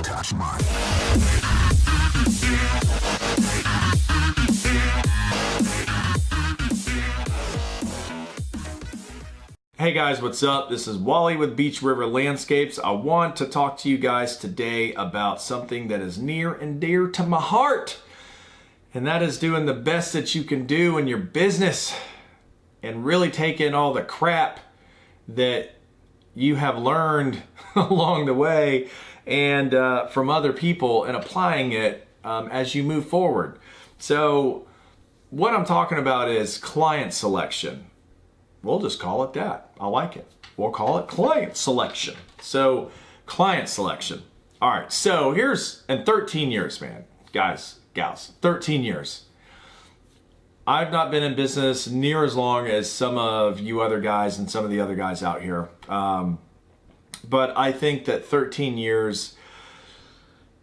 attachment. Hey guys, what's up? This is Wally with Beach River Landscapes. I want to talk to you guys today about something that is near and dear to my heart. And that is doing the best that you can do in your business and really taking all the crap that you have learned along the way and from other people and applying it as you move forward. So what I'm talking about is client selection. We'll just call it that. I like it. We'll call it client selection. So client selection. All right, so here's, in 13 years, man, guys, gals, 13 years. I've not been in business near as long as some of you other guys and some of the other guys out here. But I think that 13 years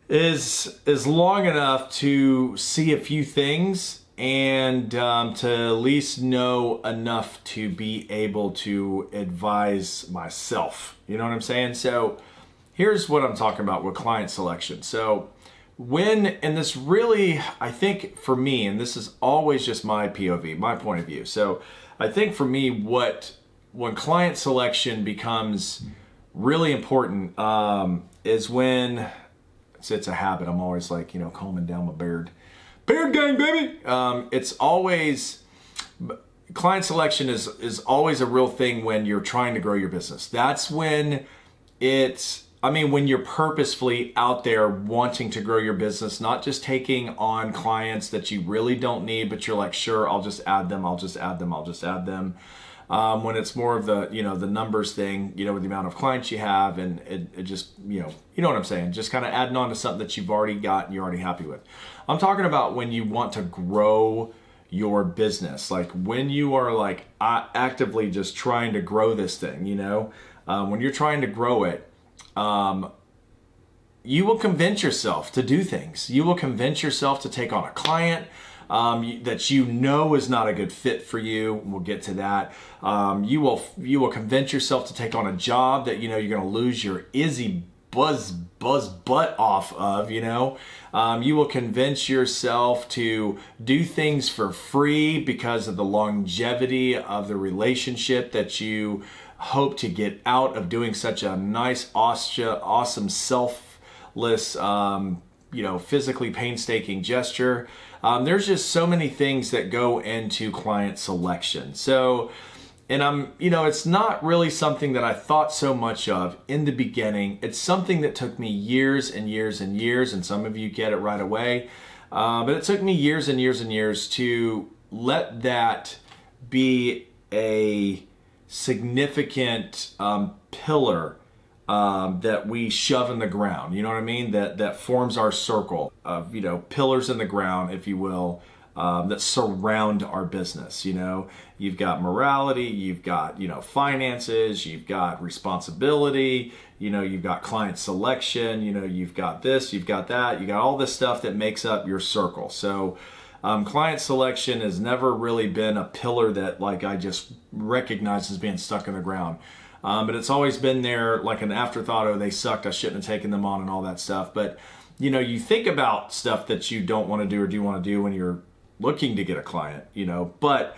is long enough to see a few things and to at least know enough to be able to advise myself. You know what I'm saying? So here's what I'm talking about with client selection. So and this really, I think for me, and this is always just my POV, my point of view. So I think for me, when client selection becomes really important is when, it's a habit. I'm always like, combing down my beard. Beard gang, baby! It's always, client selection is always a real thing when you're trying to grow your business. That's when when you're purposefully out there wanting to grow your business, not just taking on clients that you really don't need, but you're like, sure, I'll just add them. When it's more of the, the numbers thing, with the amount of clients you have and it just, you know what I'm saying? Just kind of adding on to something that you've already got and you're already happy with. I'm talking about when you want to grow your business, like when you are like actively just trying to grow this thing, when you're trying to grow it, you will convince yourself to do things. You will convince yourself to take on a client that is not a good fit for you. We'll get to that. You will convince yourself to take on a job that you're going to lose your buzz butt off of. You will convince yourself to do things for free because of the longevity of the relationship that you hope to get out of doing such a nice, awesome, selfless, physically painstaking gesture. There's just so many things that go into client selection. So, and it's not really something that I thought so much of in the beginning. It's something that took me years and years and years, and some of you get it right away. But it took me years and years and years to let that be a significant pillar that we shove in the ground, you know what I mean? That forms our circle of, pillars in the ground, if you will, that surround our business. You've got morality, you've got, finances, you've got responsibility, you've got client selection, you've got this, you've got that, you got all this stuff that makes up your circle. So client selection has never really been a pillar that I just recognize as being stuck in the ground. But it's always been there like an afterthought. Oh, they sucked. I shouldn't have taken them on and all that stuff. But, you think about stuff that you don't want to do or do want to do when you're looking to get a client, But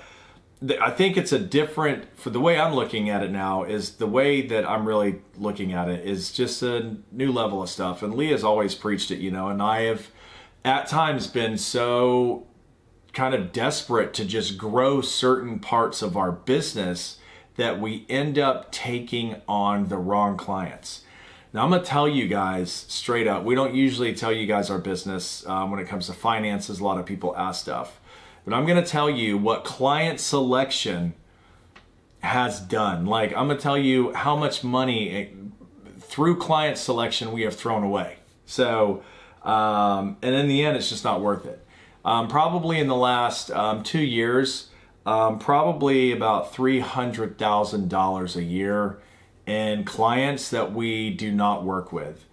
I think it's for the way I'm looking at it now is the way that I'm really looking at it is just a new level of stuff. And Leah's always preached it, and I have at times been so kind of desperate to just grow certain parts of our business that we end up taking on the wrong clients. Now, I'm going to tell you guys straight up, we don't usually tell you guys our business when it comes to finances. A lot of people ask stuff. But I'm going to tell you what client selection has done. I'm going to tell you how much money through client selection we have thrown away. So, and in the end, it's just not worth it. Probably in the last 2 years, probably about $300,000 a year in clients that we do not work with.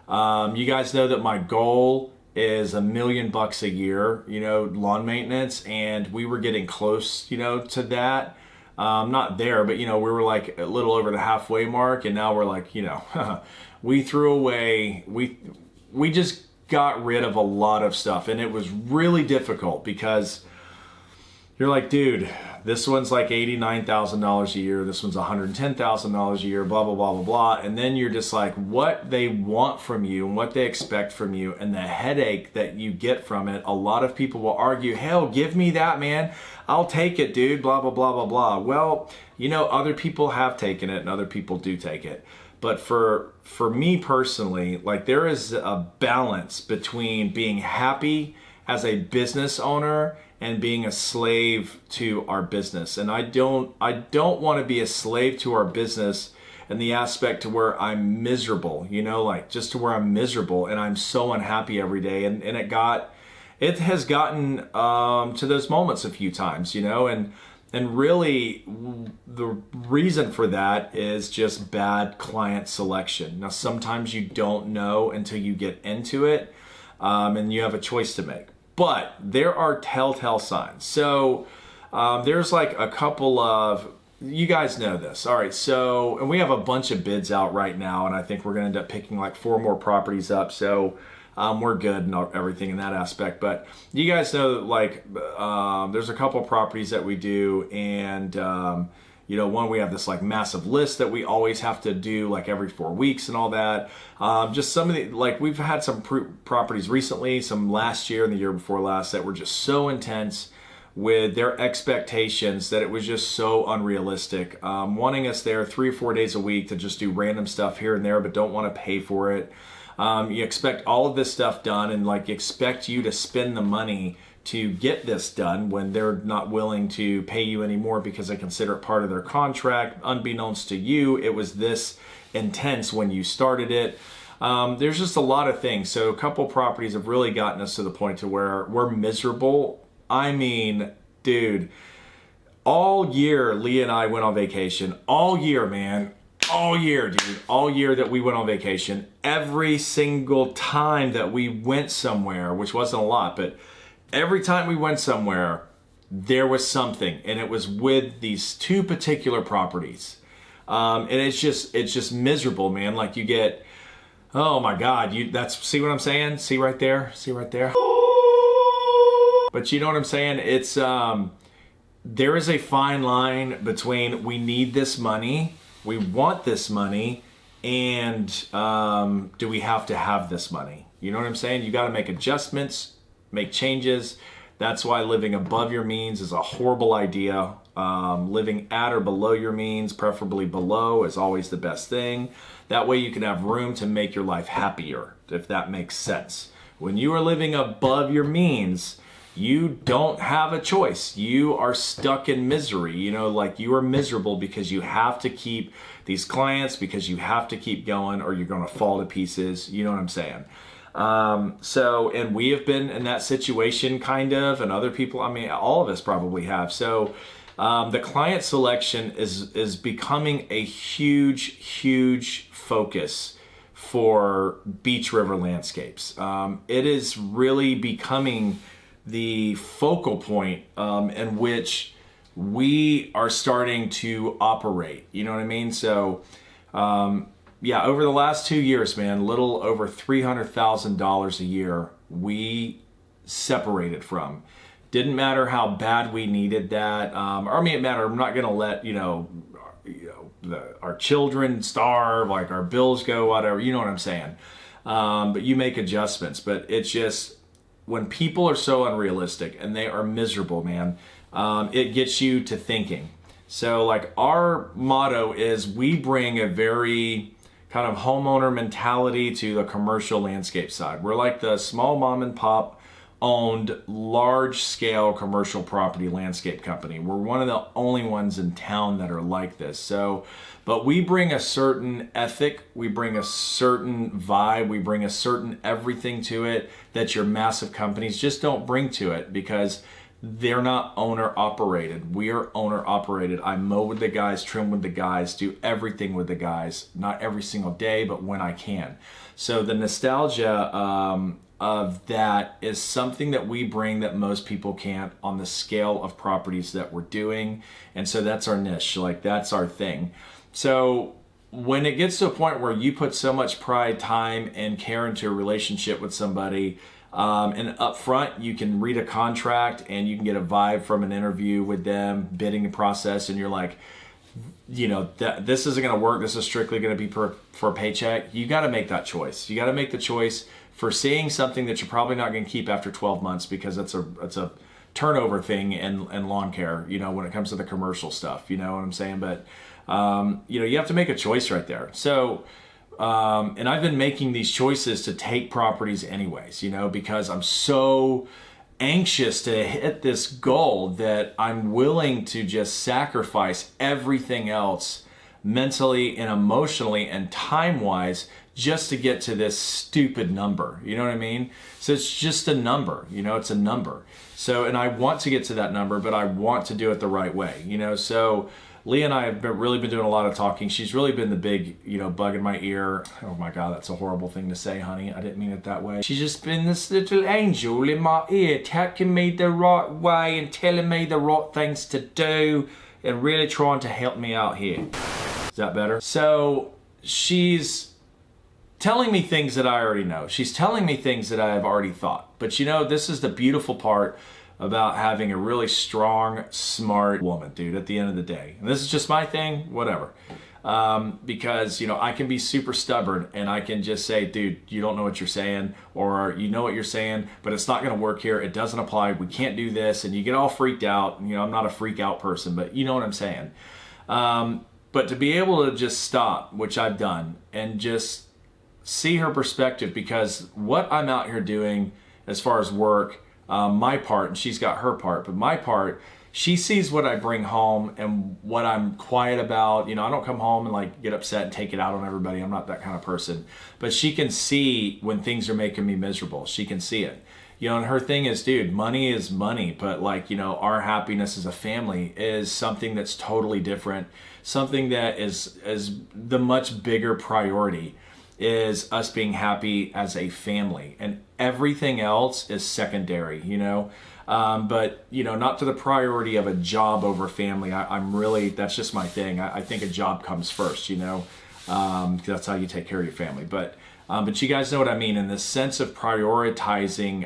You guys know that my goal is $1 million a year, lawn maintenance, and we were getting close, to that. Not there, but we were like a little over the halfway mark, and now we're like, we threw away, got rid of a lot of stuff, and it was really difficult because you're like, dude, this one's like $89,000 a year, this one's $110,000 a year, blah, blah, blah, blah, blah. And then you're just like, what they want from you and what they expect from you and the headache that you get from it. A lot of people will argue, hell, give me that, man. I'll take it, dude, blah, blah, blah, blah, blah. Well, you know, other people have taken it and other people do take it. But for me personally, like, there is a balance between being happy as a business owner and being a slave to our business. And I don't want to be a slave to our business in the aspect to where I'm miserable, you know, like just to where I'm miserable and I'm so unhappy every day. And it has gotten to those moments a few times, you know, and really the reason for that is just bad client selection. Now, sometimes you don't know until you get into it, and you have a choice to make. But there are telltale signs. So there's like a couple of, you guys know this. All right, so, and we have a bunch of bids out right now, and I think we're gonna end up picking like 4 more properties up. So we're good and everything in that aspect. But you guys know, like, there's a couple of properties that we do, and you know, one, we have this like massive list that we always have to do like every 4 weeks and all that. Just some of the, like, we've had some properties recently, some last year and the year before last, that were just so intense with their expectations that it was just so unrealistic. Wanting us there 3 or 4 days a week to just do random stuff here and there, but don't want to pay for it. You expect all of this stuff done and like expect you to spend the money to get this done when they're not willing to pay you anymore because they consider it part of their contract. Unbeknownst to you, it was this intense when you started it. There's just a lot of things. So a couple properties have really gotten us to the point to where we're miserable. I mean, dude, all year Leah and I went on vacation. All year, man. All year, dude. All year that we went on vacation. Every single time that we went somewhere, which wasn't a lot, but every time we went somewhere, there was something, and it was with these 2 particular properties. And it's just miserable, man. Like, you get, oh my God, see what I'm saying? See right there? See right there? But you know what I'm saying? It's, there is a fine line between we need this money, we want this money, and do we have to have this money? You know what I'm saying? You got to make adjustments, make changes. That's why living above your means is a horrible idea. Living at or below your means, preferably below, is always the best thing. That way you can have room to make your life happier, if that makes sense. When you are living above your means, you don't have a choice. You are stuck in misery. You know, like, you are miserable because you have to keep these clients, because you have to keep going, or you're going to fall to pieces. You know what I'm saying? So, and we have been in that situation kind of, and other people, I mean, all of us probably have. So, the client selection is becoming a huge focus for Beach River Landscapes. It is really becoming the focal point, in which we are starting to operate. You know what I mean? So, yeah, over the last 2 years, man, little over $300,000 a year we separated from. Didn't matter how bad we needed that. I mean, it mattered. I'm not going to let, our children starve, like our bills go, whatever. You know what I'm saying? But you make adjustments. But it's just, when people are so unrealistic and they are miserable, man, it gets you to thinking. So, like, our motto is we bring a very kind of homeowner mentality to the commercial landscape side. We're like the small mom and pop owned large scale commercial property landscape company. We're one of the only ones in town that are like this. So, but we bring a certain ethic, we bring a certain vibe, we bring a certain everything to it that your massive companies just don't bring to it, because they're not owner operated. We are owner operated. I mow with the guys, trim with the guys, do everything with the guys, not every single day, but when I can. So the nostalgia of that is something that we bring that most people can't on the scale of properties that we're doing. And so that's our niche, like, that's our thing. So when it gets to a point where you put so much pride, time, and care into a relationship with somebody, and up front you can read a contract and you can get a vibe from an interview with them, bidding process, and you're like, this isn't going to work. This is strictly going to be for a paycheck. You got to make that choice. You got to make the choice for seeing something that you're probably not going to keep after 12 months because it's a turnover thing in lawn care, when it comes to the commercial stuff, you know what I'm saying? But, you have to make a choice right there. So, and I've been making these choices to take properties anyways, because I'm so anxious to hit this goal that I'm willing to just sacrifice everything else mentally and emotionally and time-wise just to get to this stupid number. You know what I mean? So it's just a number, it's a number. So, and I want to get to that number, but I want to do it the right way, So Leah and I have really been doing a lot of talking. She's really been the big, bug in my ear. Oh my God, that's a horrible thing to say, honey. I didn't mean it that way. She's just been this little angel in my ear, tapping me the right way and telling me the right things to do and really trying to help me out here. Is that better? So she's telling me things that I already know. She's telling me things that I have already thought. But this is the beautiful part about having a really strong, smart woman, dude, at the end of the day. And this is just my thing, whatever. Because, I can be super stubborn and I can just say, dude, you don't know what you're saying, or you know what you're saying, but it's not going to work here. It doesn't apply. We can't do this. And you get all freaked out. I'm not a freak out person, but you know what I'm saying. But to be able to just stop, which I've done, and just see her perspective, because what I'm out here doing as far as work, my part, and she's got her part, but my part, she sees what I bring home and what I'm quiet about. I don't come home and get upset and take it out on everybody. I'm not that kind of person. But she can see when things are making me miserable. She can see it. And her thing is, dude, money is money, but our happiness as a family is something that's totally different. Something that is the much bigger priority is us being happy as a family, and everything else is secondary, but not to the priority of a job over family. I'm really, that's just my thing. I think a job comes first, that's how you take care of your family. But you guys know what I mean, in the sense of prioritizing,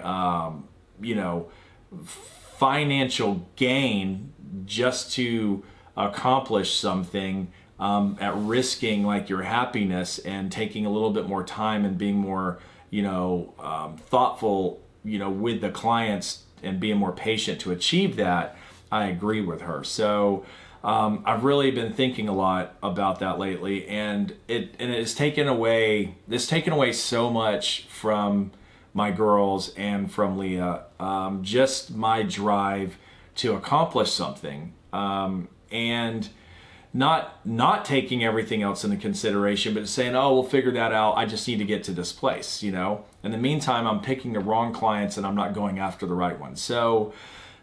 financial gain just to accomplish something, at risking your happiness and taking a little bit more time and being more, thoughtful, with the clients and being more patient to achieve that. I agree with her. So I've really been thinking a lot about that lately, and it has taken away so much from my girls and from Leah, just my drive to accomplish something, and not taking everything else into consideration, but saying, oh, we'll figure that out. I just need to get to this place, In the meantime, I'm picking the wrong clients and I'm not going after the right ones. So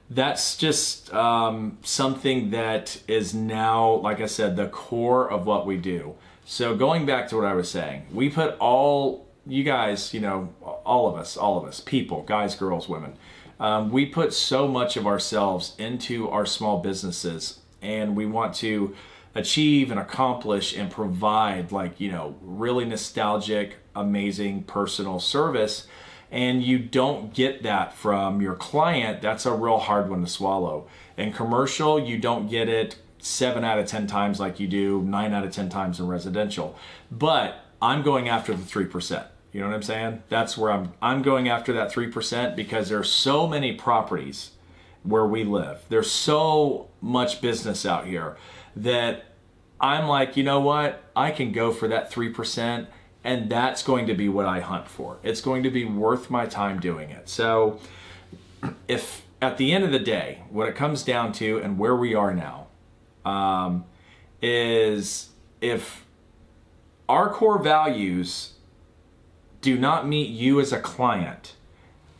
that's just something that is now, like I said, the core of what we do. So going back to what I was saying, we put all you guys, all of us, people, guys, girls, women, we put so much of ourselves into our small businesses, and we want to achieve and accomplish and provide really nostalgic, amazing personal service. And you don't get that from your client. That's a real hard one to swallow. In commercial, you don't get it 7 out of 10 times like you do 9 out of 10 times in residential. But I'm going after the 3%. You know what I'm saying? That's where I'm going after that 3%, because there's so many properties where we live. There's so much business out here that I'm like, you know what? I can go for that 3%, and that's going to be what I hunt for. It's going to be worth my time doing it. So if at the end of the day, what it comes down to and where we are now, is if our core values do not meet you as a client,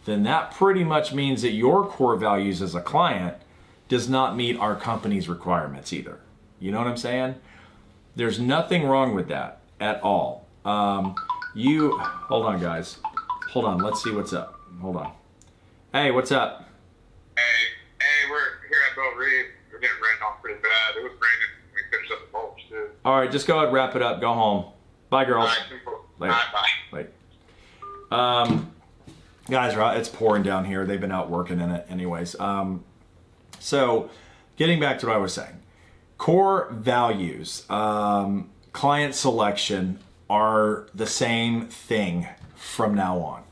then that pretty much means that your core values as a client does not meet our company's requirements either. You know what I'm saying? There's nothing wrong with that at all. Hold on, guys. Hold on, let's see what's up. Hold on. Hey, what's up? Hey, we're here at Belle Reeve. We're getting rained off pretty bad. It was raining when we finished up the mulch, too. All right, just go ahead, wrap it up. Go home. Bye, girls. All right, people. Later. All right, bye. Guys, it's pouring down here. They've been out working in it anyways. So getting back to what I was saying, core values, client selection are the same thing from now on.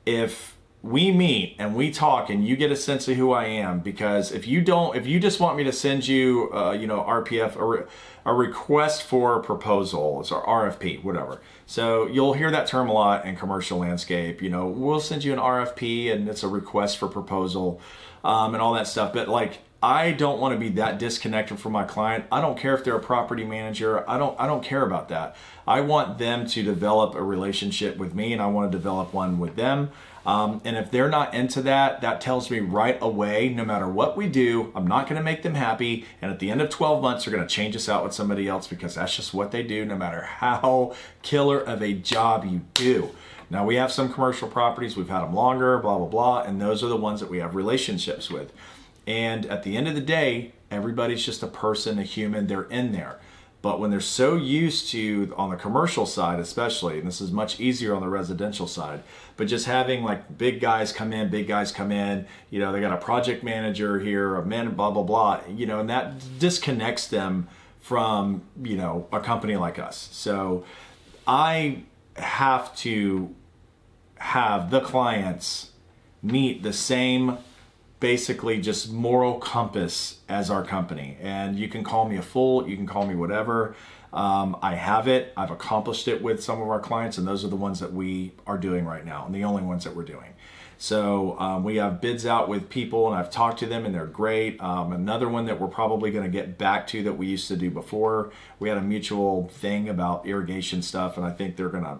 If we meet and we talk and you get a sense of who I am, because if you just want me to send you, RPF, a request for proposals or RFP, whatever. So you'll hear that term a lot in commercial landscape. We'll send you an RFP and it's a request for proposal, and all that stuff. But like, I don't want to be that disconnected from my client. I don't care if they're a property manager. I don't care about that. I want them to develop a relationship with me, and I want to develop one with them. And if they're not into that, that tells me right away, no matter what we do, I'm not going to make them happy. And at the end of 12 months, they're going to change us out with somebody else, because that's just what they do, no matter how killer of a job you do. Now, we have some commercial properties, we've had them longer, blah, blah, blah. And those are the ones that we have relationships with. And at the end of the day, everybody's just a person, a human, they're in there. But when they're so used to, on the commercial side especially, and this is much easier on the residential side, but just having like big guys come in, they got a project manager here, a man, blah, blah, blah, and that disconnects them from, a company like us. So I have to have the clients meet the same basically just moral compass as our company. And you can call me a fool, you can call me whatever. I have it, I've accomplished it with some of our clients, and those are the ones that we are doing right now, and the only ones that we're doing. So we have bids out with people, and I've talked to them, and they're great. Another one that we're probably going to get back to that we used to do before, we had a mutual thing about irrigation stuff, and I think they're going to,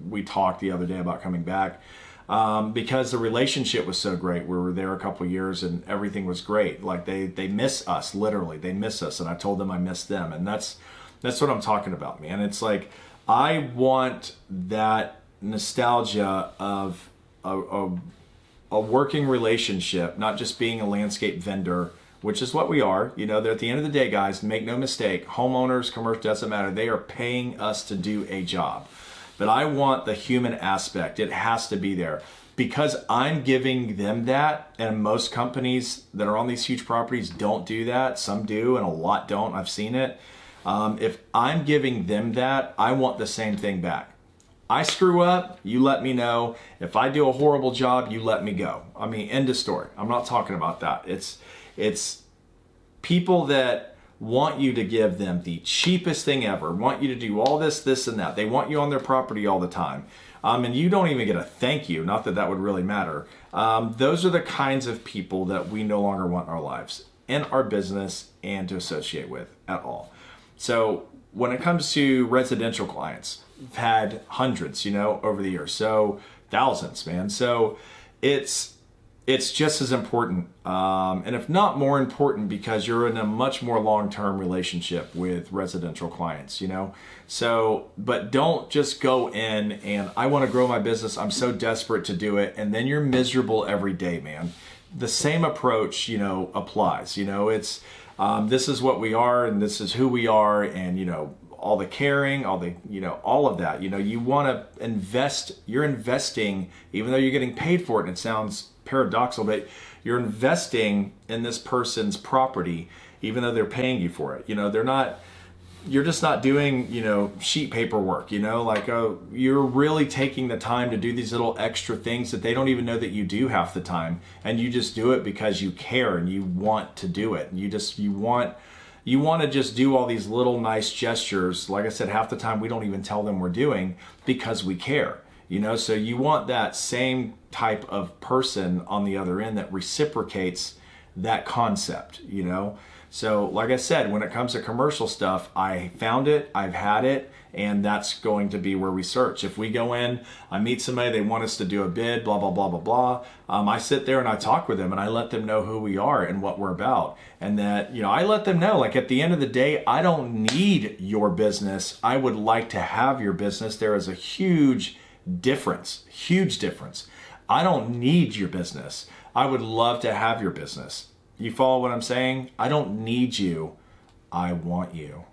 we talked the other day about coming back. Because the relationship was so great. We were there a couple of years and everything was great. Like they miss us, literally. They miss us, and I told them I miss them. And that's what I'm talking about, man. It's like, I want that nostalgia of a working relationship, not just being a landscape vendor, which is what we are. They're at the end of the day, guys, make no mistake, homeowners, commercial, doesn't matter. They are paying us to do a job. But I want the human aspect. It has to be there, because I'm giving them that. And most companies that are on these huge properties don't do that. Some do, and a lot don't. I've seen it. If I'm giving them that, I want the same thing back. I screw up, you let me know. If I do a horrible job, you let me go. I mean, end of story. I'm not talking about that. It's people that want you to give them the cheapest thing ever, want you to do all this, and that. They want you on their property all the time. And you don't even get a thank you, not that that would really matter. Those are the kinds of people that we no longer want in our lives, in our business, and to associate with at all. So when it comes to residential clients, we've had hundreds, over the years. So thousands, man. So it's just as important, and if not more important, because you're in a much more long-term relationship with residential clients, So, but don't just go in and I want to grow my business, I'm so desperate to do it, and then you're miserable every day, man. The same approach, applies. It's this is what we are, and this is who we are, and all the caring, all the, all of that. You want to invest. You're investing, even though you're getting paid for it, and it sounds paradoxical, but you're investing in this person's property, even though they're paying you for it. You're just not doing, sheet paperwork, you're really taking the time to do these little extra things that they don't even know that you do half the time. And you just do it because you care and you want to do it. And you want to just do all these little nice gestures. Like I said, half the time we don't even tell them we're doing, because we care. So you want that same type of person on the other end that reciprocates that concept, So like I said, when it comes to commercial stuff, I found it, I've had it, and that's going to be where we search. If we go in, I meet somebody, they want us to do a bid, blah, blah, blah, blah, blah. I sit there and I talk with them, and I let them know who we are and what we're about. And that, I let them know, like, at the end of the day, I don't need your business. I would like to have your business. There is a huge difference. I don't need your business. I would love to have your business. You follow what I'm saying? I don't need you. I want you.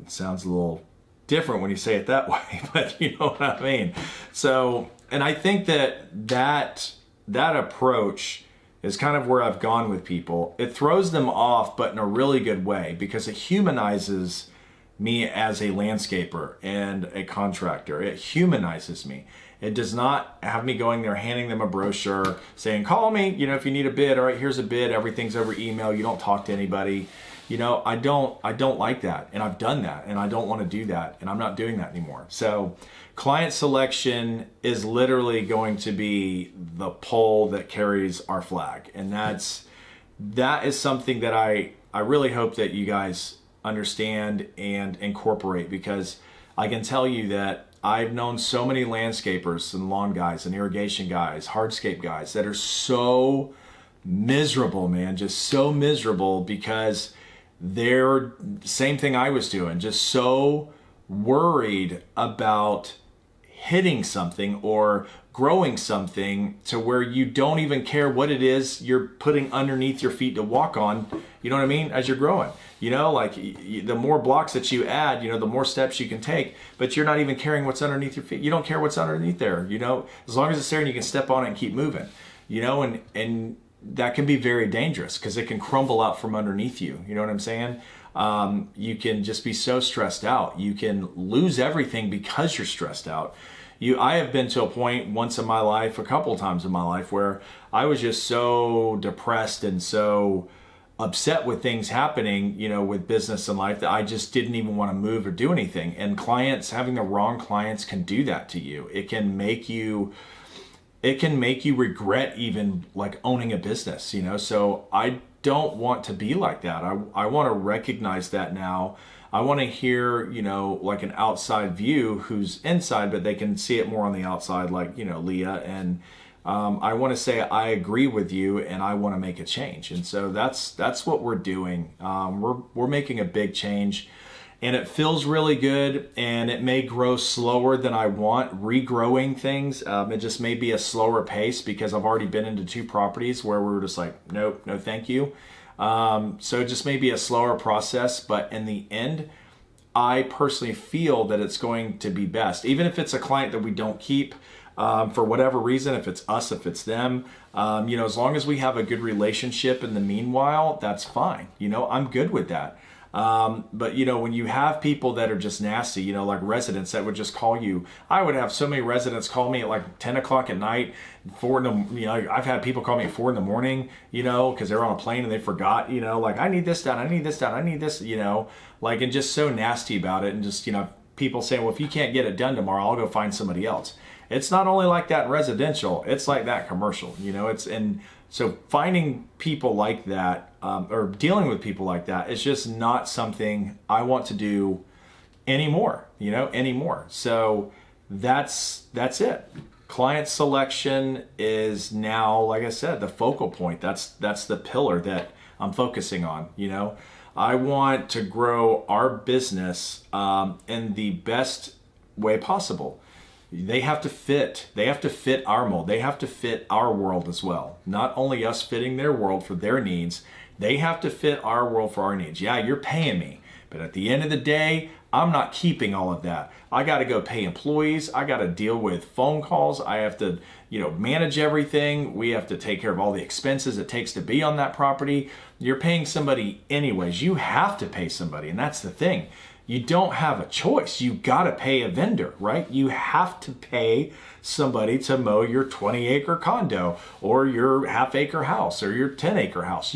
It sounds a little different when you say it that way, but you know what I mean. So, and I think that approach is kind of where I've gone with people. It throws them off, but in a really good way, because it humanizes me as a landscaper and a contractor. It humanizes me. It does not have me going there, handing them a brochure, saying, call me, if you need a bid. All right, here's a bid. Everything's over email. You don't talk to anybody. I don't like that. And I've done that, and I don't want to do that. And I'm not doing that anymore. So client selection is literally going to be the pole that carries our flag. And that is something that I really hope that you guys understand and incorporate, because I can tell you that I've known so many landscapers and lawn guys and irrigation guys, hardscape guys that are so miserable, man, just so miserable, because they're same thing I was doing, just so worried about hitting something or growing something to where you don't even care what it is you're putting underneath your feet to walk on, you know what I mean, as you're growing. Like the more blocks that you add, the more steps you can take, but you're not even caring what's underneath your feet. You don't care what's underneath there, as long as it's there and you can step on it and keep moving, and that can be very dangerous because it can crumble out from underneath you. You know what I'm saying? You can just be so stressed out. You can lose everything because you're stressed out. I have been to a point once in my life, a couple of times in my life, where I was just so depressed and so upset with things happening, with business and life, that I just didn't even want to move or do anything. And having the wrong clients can do that to you. It can make you regret even like owning a business, So I don't want to be like that. I want to recognize that now. I want to hear, like an outside view who's inside, but they can see it more on the outside, like, Leah. And I want to say, I agree with you and I want to make a change. And so that's what we're doing. We're making a big change, and it feels really good, and it may grow slower than I want, regrowing things. It just may be a slower pace because I've already been into 2 properties where we were just like, nope, no thank you. So it just may be a slower process, but in the end, I personally feel that it's going to be best. Even if it's a client that we don't keep for whatever reason, if it's us, if it's them, as long as we have a good relationship in the meanwhile, that's fine. I'm good with that. But when you have people that are just nasty, like residents that would just call you, I would have so many residents call me at like 10 o'clock at night, I've had people call me at 4 in the morning, cause they're on a plane and they forgot, like I need this done, I need this done, I need this, and just so nasty about it. And just, people saying, well, if you can't get it done tomorrow, I'll go find somebody else. It's not only like that in residential, it's like that commercial, so finding people like that, or dealing with people like that, is just not something I want to do anymore, So that's it. Client selection is now, like I said, the focal point. That's the pillar that I'm focusing on, I want to grow our business in the best way possible. They have to fit our mold. They have to fit our world as well. Not only us fitting their world for their needs, they have to fit our world for our needs. Yeah, you're paying me, but at the end of the day, I'm not keeping all of that. I got to go pay employees. I got to deal with phone calls. I have to, manage everything. We have to take care of all the expenses it takes to be on that property. You're paying somebody anyways. You have to pay somebody, and that's the thing. You don't have a choice. You got to pay a vendor, right? You have to pay somebody to mow your 20-acre condo or your half-acre house or your 10-acre house.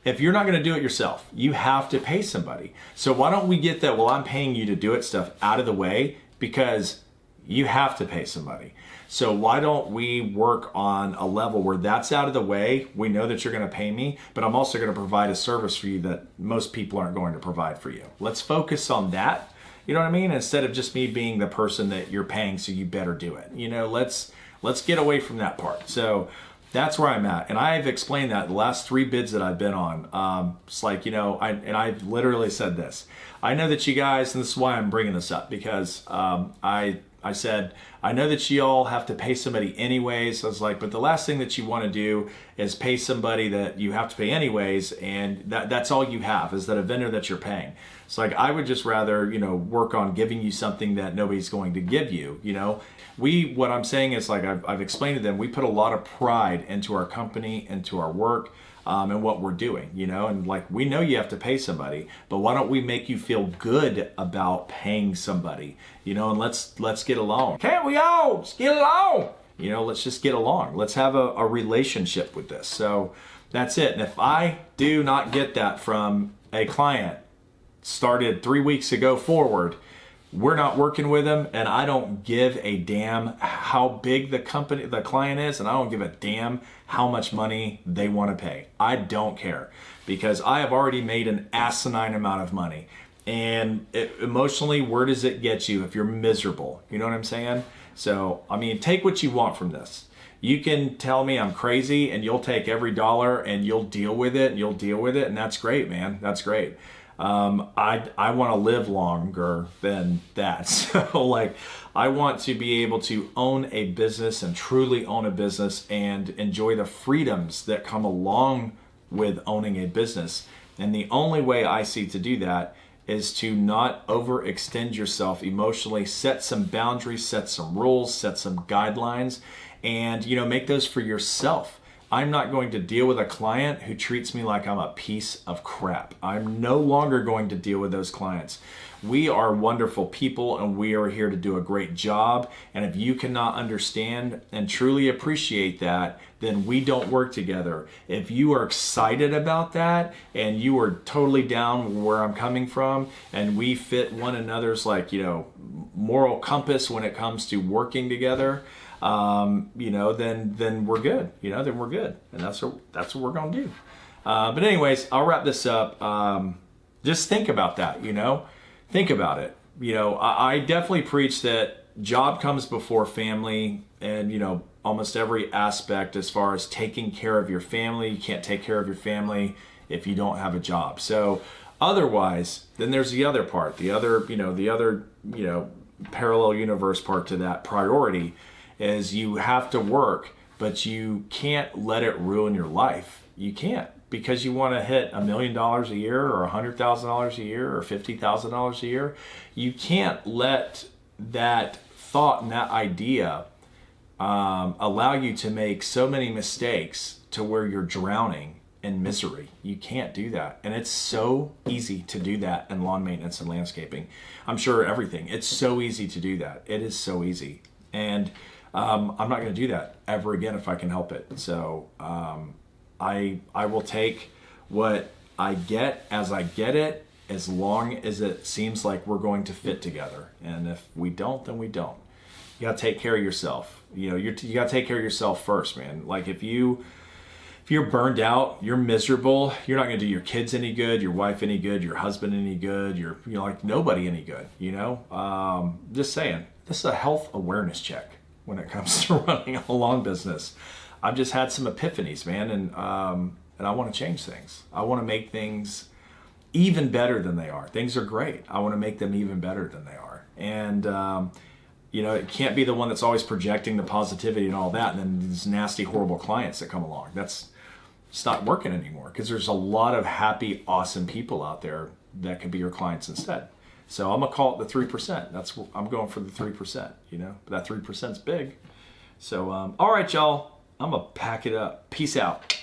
If you're not going to do it yourself, you have to pay somebody. So why don't we get that, well, I'm paying you to do it stuff out of the way, because you have to pay somebody. So why don't we work on a level where that's out of the way? We know that you're going to pay me, but I'm also going to provide a service for you that most people aren't going to provide for you. Let's focus on that. You know what I mean? Instead of just me being the person that you're paying, so you better do it. Let's get away from that part. So that's where I'm at. And I've explained that the last 3 bids that I've been on. It's like, I've literally said this. I know that you guys, and this is why I'm bringing this up, because I I said, I know that you all have to pay somebody anyways. I was like, but the last thing that you want to do is pay somebody that you have to pay anyways, and that's all you have is that a vendor that you're paying. So like, I would just rather, work on giving you something that nobody's going to give you, what I'm saying is, like, I've explained to them, we put a lot of pride into our company, into our work, and what we're doing, and like, we know you have to pay somebody, but why don't we make you feel good about paying somebody, and let's get along. Can't we all just get along? Let's just get along. Let's have a relationship with this. So that's it. And if I do not get that from a client started 3 weeks ago forward, we're not working with them, and I don't give a damn how big the client is, and I don't give a damn how much money they want to pay. I don't care, because I have already made an asinine amount of money. And emotionally, where does it get you if you're miserable? You know what I'm saying? So, I mean, take what you want from this. You can tell me I'm crazy, and you'll take every dollar and you'll deal with it, and that's great, man. That's great. I want to live longer than that. So like, I want to be able to own a business and truly own a business and enjoy the freedoms that come along with owning a business. And the only way I see to do that is to not overextend yourself emotionally, set some boundaries, set some rules, set some guidelines, and, make those for yourself. I'm not going to deal with a client who treats me like I'm a piece of crap. I'm no longer going to deal with those clients. We are wonderful people, and we are here to do a great job. And if you cannot understand and truly appreciate that, then we don't work together. If you are excited about that and you are totally down where I'm coming from, and we fit one another's moral compass when it comes to working together, then we're good. Then we're good, and that's what we're gonna do. But anyways, I'll wrap this up. Just think about that. Think about it. I definitely preach that job comes before family, and almost every aspect as far as taking care of your family. You can't take care of your family if you don't have a job. So otherwise, then there's the other part, the other parallel universe part to that priority. Is you have to work, but you can't let it ruin your life. You can't, because you want to hit $1 million a year or $100,000 a year or $50,000 a year. You can't let that thought and that idea allow you to make so many mistakes to where you're drowning in misery. You can't do that. And it's so easy to do that in lawn maintenance and landscaping. I'm sure everything. It's so easy to do that. It is so easy. And I'm not going to do that ever again if I can help it. So I will take what I get as I get it, as long as it seems like we're going to fit together. And if we don't, then we don't. You got to take care of yourself. You got to take care of yourself first, man. Like, if you're burned out, you're miserable, you're not going to do your kids any good, your wife any good, your husband any good, like nobody any good. Just saying. This is a health awareness check when it comes to running a lawn business. I've just had some epiphanies, man, and I want to change things. I want to make things even better than they are. Things are great. I want to make them even better than they are. And it can't be the one that's always projecting the positivity and all that, and then these nasty, horrible clients that come along. It's not working anymore, because there's a lot of happy, awesome people out there that could be your clients instead. So I'm gonna call it the 3%. I'm going for the 3%. But that 3%'s big. So all right, y'all. I'm gonna pack it up. Peace out.